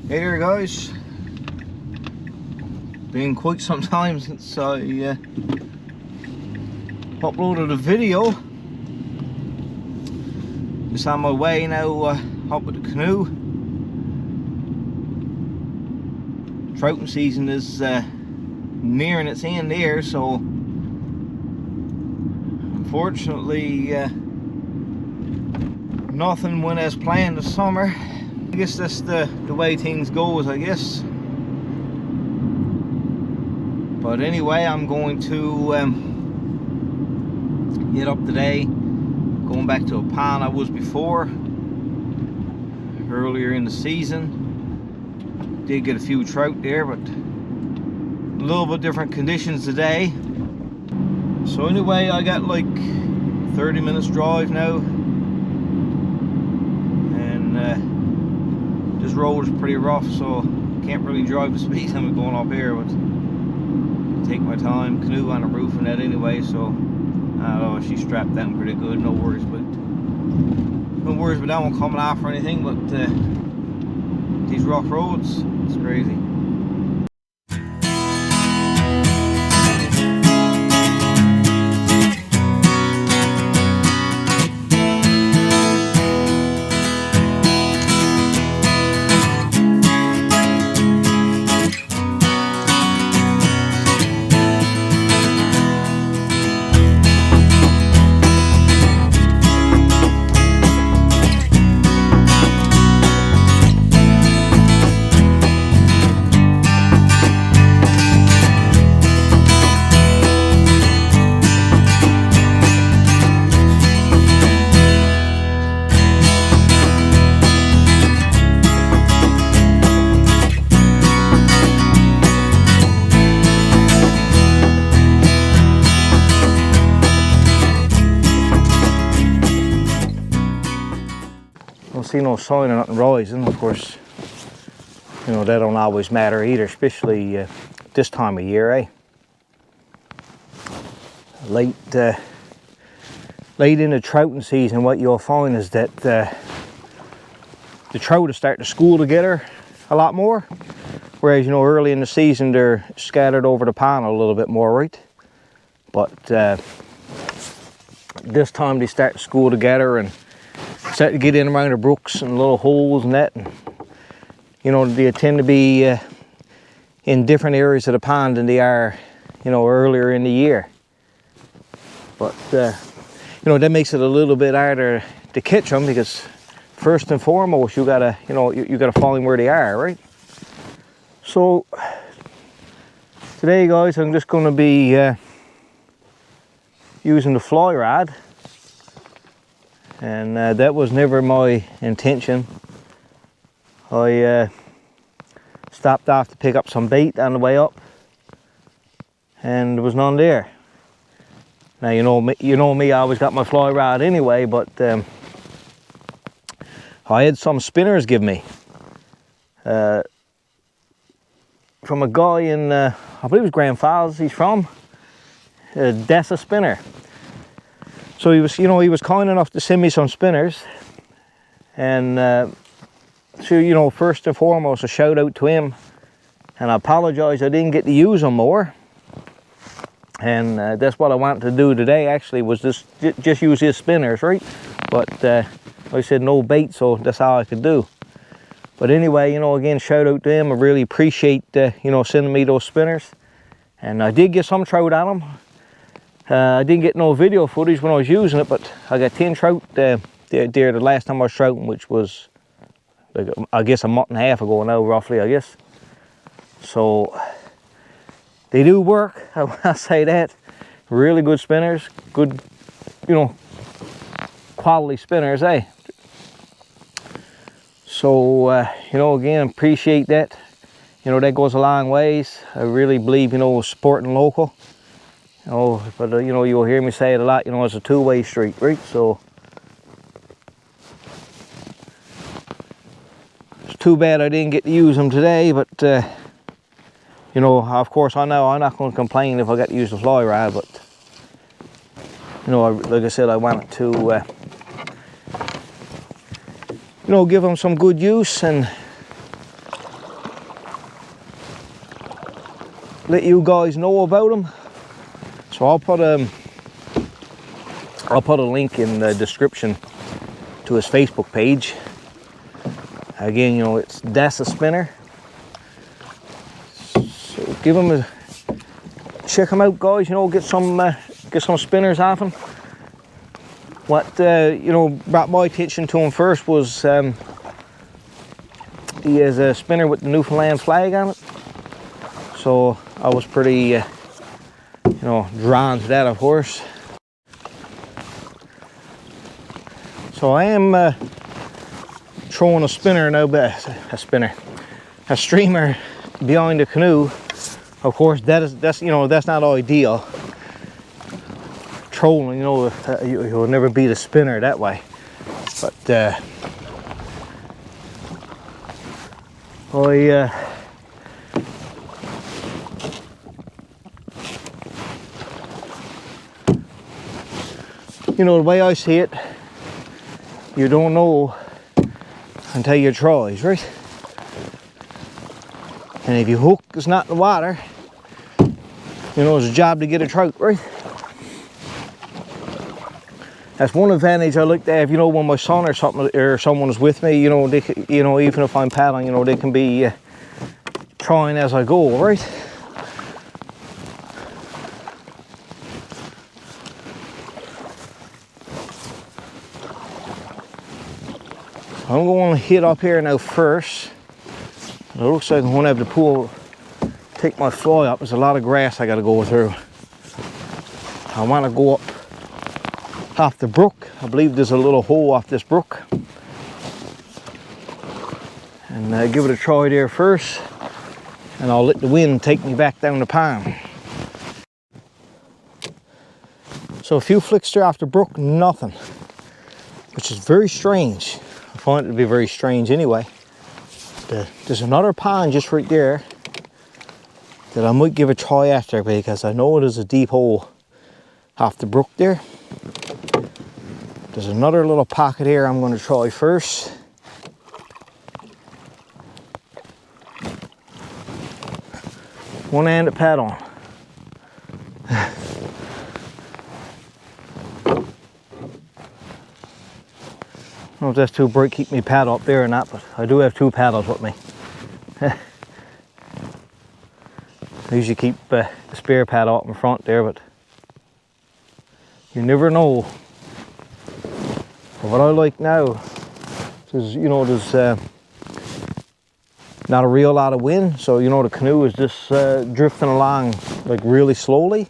Hey there guys, been quite some time since I uploaded a video. Just on my way now up with the canoe. Trouting season is nearing its end here, so unfortunately nothing went as planned this summer. I guess that's the way things goes, I guess. But anyway, I'm going to get up today, going back to a pond I was before earlier in the season. Did get a few trout there, but a little bit different conditions today. So anyway, I got like 30 minutes drive now, and this road is pretty rough, so can't really drive the speed limit going up here, but take my time. Canoe on the roof and that anyway, so I don't know, she's strapped down pretty good. No worries about that one coming off or anything, but these rough roads, it's crazy. Don't see no sign of nothing rising. Of course, you know, that don't always matter either, especially this time of year, eh? Late in the trouting season, what you'll find is that the trout are starting to school together a lot more, whereas, you know, early in the season they're scattered over the pond a little bit more, right? But this time they start to school together and start to get in around the brooks and little holes and that, and you know, they tend to be in different areas of the pond than they are, you know, earlier in the year. But you know, that makes it a little bit harder to catch them, because first and foremost you gotta, you know, you gotta find where they are, right? So today guys, I'm just going to be using the fly rod. And that was never my intention. I stopped off to pick up some bait on the way up, and there was none there. Now you know me, I always got my fly rod anyway, but I had some spinners given me from a guy in I believe it was Grand Falls. He's from Dessa Spinner. So he was, you know, he was kind enough to send me some spinners, and so, you know, first and foremost, a shout out to him, and I apologize I didn't get to use them more, and that's what I wanted to do today actually, was just use his spinners, right? But like I said, no bait, so that's all I could do. But anyway, you know, again, shout out to him. I really appreciate you know, sending me those spinners, and I did get some trout on them. I didn't get no video footage when I was using it, but I got 10 trout there the last time I was trouting, which was, like, I guess a month and a half ago now, roughly, I guess. So they do work, I say that. Really good spinners, good, you know, quality spinners, eh? So you know, again, appreciate that. You know, that goes a long ways. I really believe, you know, supporting local. You know, but you know, you'll hear me say it a lot, you know, it's a two-way street, right? So it's too bad I didn't get to use them today, but you know, of course I know I'm not going to complain if I got to use the fly rod, but you know, like I said, I wanted to you know, give them some good use, and let you guys know about him. So I'll put a link in the description to his Facebook page. Again, you know, it's Dessa Spinner. So give him a check him out, guys. You know, get some spinners off him. What you know, brought my attention to him first was he has a spinner with the Newfoundland flag on it. So I was pretty, you know, drawn to that, of course. So I am throwing a spinner now, a streamer behind the canoe. Of course, that's you know, that's not ideal. Trolling, you know, you'll never beat a spinner that way. But you know, the way I see it, you don't know until you try, right? And if your hook is not in the water, you know, it's a job to get a trout, right? That's one advantage I like to have, you know, when my son or something or someone is with me, you know, they, you know, even if I'm paddling, you know, they can be trying as I go, right? I'm going to hit up here now first. It looks like I'm going to have to take my fly up. There's a lot of grass I got to go through. I want to go up off the brook. I believe there's a little hole off this brook. And give it a try there first. And I'll let the wind take me back down the pond. So a few flicks there off the brook, nothing. Which is very strange. I find it to be very strange anyway. There's another pond just right there that I might give a try after, because I know there's a deep hole off the brook there. There's another little pocket here I'm going to try first. One-handed pad on. I don't know if that's too bright, keep me paddle up there or not, but I do have two paddles with me. I usually keep the spare paddle up in front there, but you never know. But what I like now is, you know, there's not a real lot of wind, so you know the canoe is just drifting along like really slowly.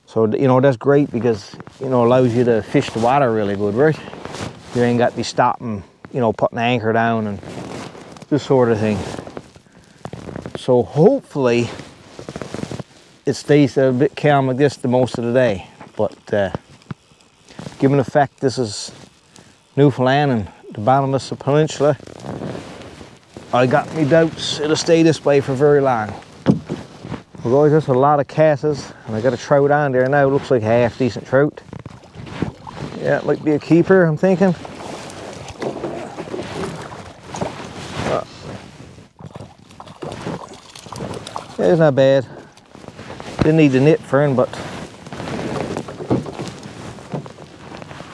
So you know, that's great because, you know, allows you to fish the water really good, right? You ain't got to be stopping, you know, putting the anchor down and this sort of thing. So hopefully it stays a bit calm like this the most of the day. But given the fact this is Newfoundland and the bottom of the peninsula, I got me doubts it'll stay this way for very long. Well guys, that's a lot of casses, and I got a trout on there now. It looks like a half decent trout. Yeah, it might be a keeper, I'm thinking. Yeah, it's not bad. Didn't need the net for him, but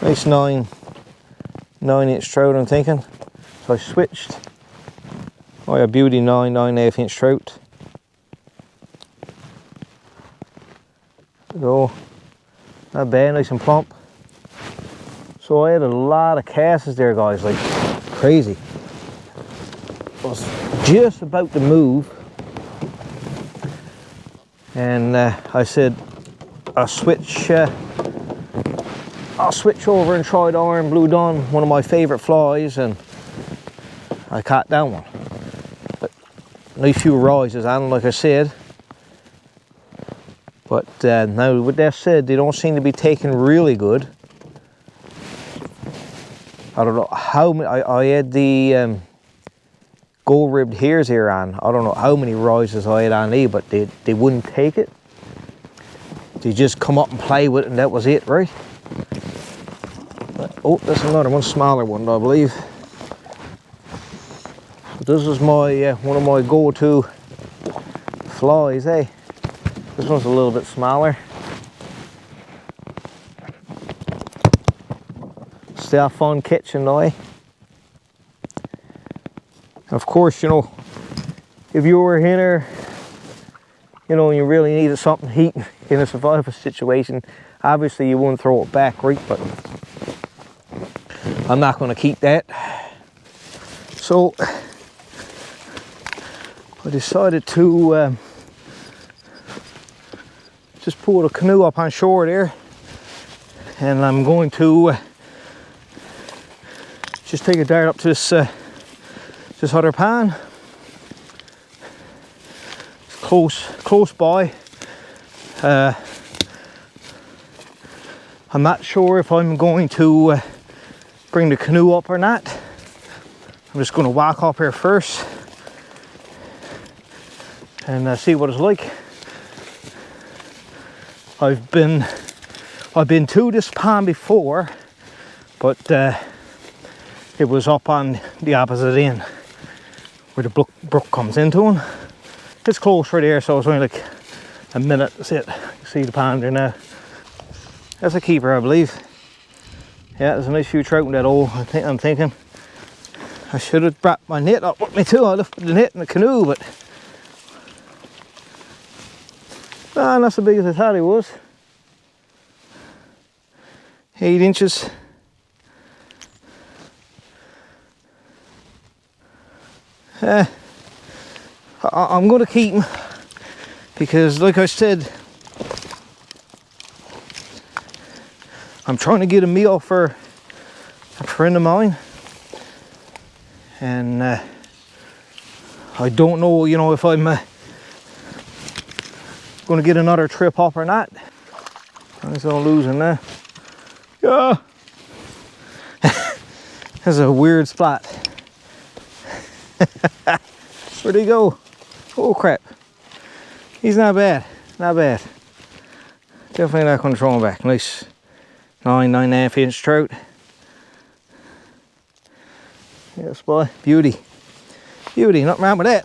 nice 9-inch trout, I'm thinking. So I switched. Oh, a beauty 9.5-inch trout. So, not bad, nice and plump. So I had a lot of casts there, guys, like crazy. I was just about to move, and I said I'll switch over and try the Iron Blue Dawn, one of my favorite flies, and I caught that one. But nice few rises on them, like I said. But now with that said, they don't seem to be taking really good. I don't know how many, I had the gold ribbed hairs here on. I don't know how many rises I had on these, but they wouldn't take it. They just come up and play with it, and that was it, right? But, oh, that's another one, smaller one, I believe. But this is my one of my go-to flies, eh? This one's a little bit smaller. Still fun catching though. Of course, you know, if you were here, you know, and you really needed something heat in a survival situation, obviously you wouldn't throw it back, right? But I'm not going to keep that. So I decided to just pull the canoe up on shore there, and I'm going to just take a dart up to this other pond. It's close by. I'm not sure if I'm going to bring the canoe up or not. I'm just going to walk up here first and see what it's like. I've been to this pond before, but it was up on the opposite end where the brook comes into it. It's close right there, so it's only like a minute. That's it. You see the pond there now. That's a keeper, I believe. Yeah, there's a nice few trout in that hole. I'm thinking I should have brought my net up with me too. I left the net in the canoe, but not so big as I thought it was. 8 inches. I'm going to keep him because, like I said, I'm trying to get a meal for a friend of mine, and I don't know, you know, if I'm going to get another trip up or not. I'm just losing now. Yeah, that's a weird spot. Where'd he go? Oh crap! He's not bad, not bad. Definitely not going to throw him back. Nice 9.5 inch trout. Yes, boy, beauty, beauty. Nothing wrong with that.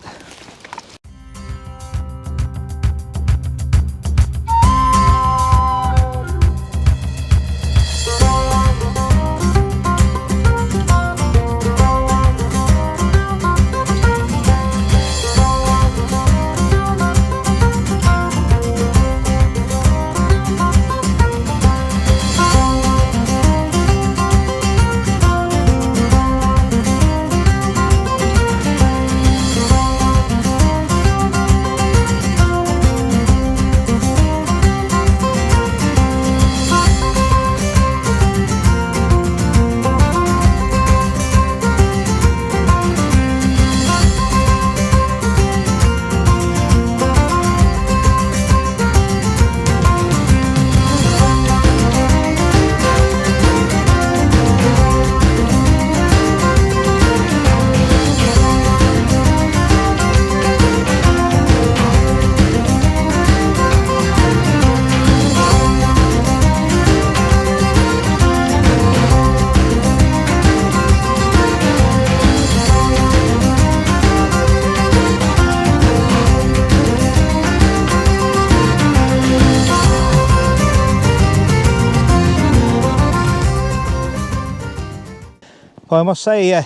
Well, I must say, I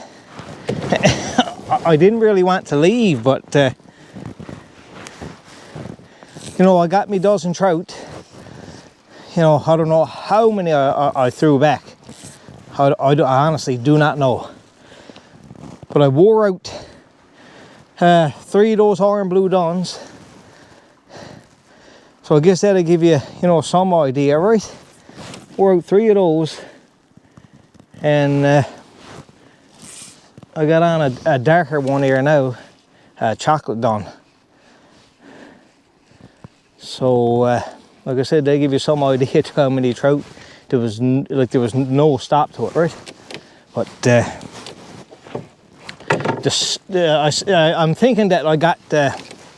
didn't really want to leave, but you know, I got me dozen trout. You know, I don't know how many I threw back. I honestly do not know. But I wore out 3 of those iron blue duns. So I guess that'll give you, you know, some idea, right? Wore out 3 of those, and I got on a darker one here now, chocolate dun. So, like I said, they give you some idea to how many trout. There was no stop to it, right? But I'm thinking that I got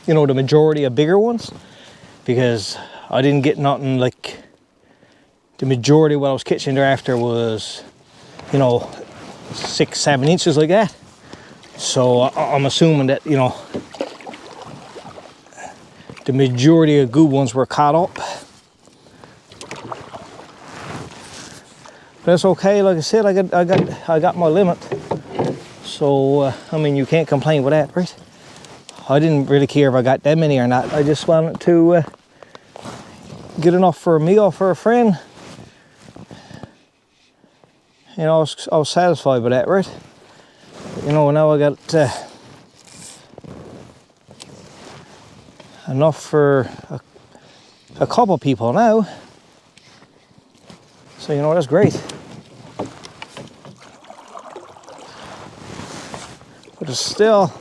you know, the majority of bigger ones, because I didn't get nothing like the majority of what I was catching thereafter was, you know, 6-7 inches like that. So I'm assuming that, you know, the majority of good ones were caught up. But that's okay. Like I said, I got my limit. So I mean, you can't complain with that, right? I didn't really care if I got that many or not. I just wanted to get enough for a meal for a friend. You know, I was satisfied with that, right? You know, now I got enough for a couple people now. So, you know, that's great. But it's still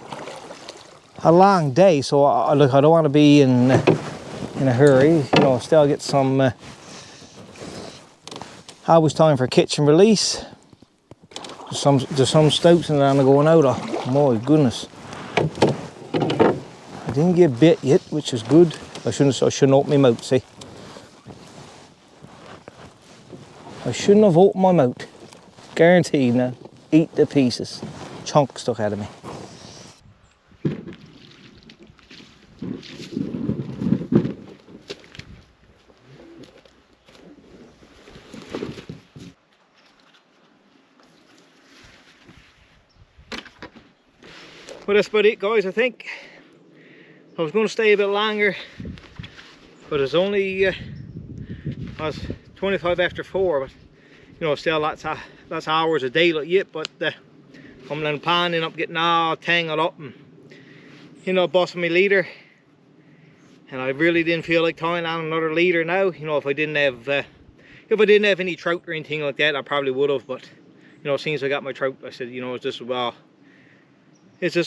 a long day, so look, I don't want to be in a hurry. You know, still get some always time for catch and release. There's some stouts and I'm going out of. My goodness. I didn't get bit yet, which is good. I shouldn't open my mouth, see. I shouldn't have opened my mouth. Guaranteed now. Eat the pieces. Chunk stuck out of me. Well, that's about it, guys. I think I was going to stay a bit longer, but it's only I was 25 after 4, but you know, still lots of hours of daylight yet. But coming in the pond, end up getting all tangled up and, you know, busting my leader, and I really didn't feel like tying on another leader now. You know, if I didn't have any trout or anything like that, I probably would have. But you know, since I got my trout, I said, you know, it's just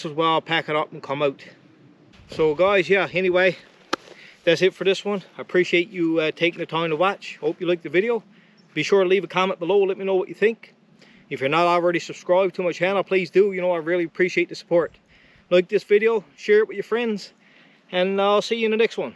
as well pack it up and come out. So guys, yeah, anyway, that's it for this one. I appreciate you taking the time to watch. Hope you liked the video. Be sure to leave a comment below, let me know what you think. If you're not already subscribed to my channel, please do. You know, I really appreciate the support. Like this video, share it with your friends, and I'll see you in the next one.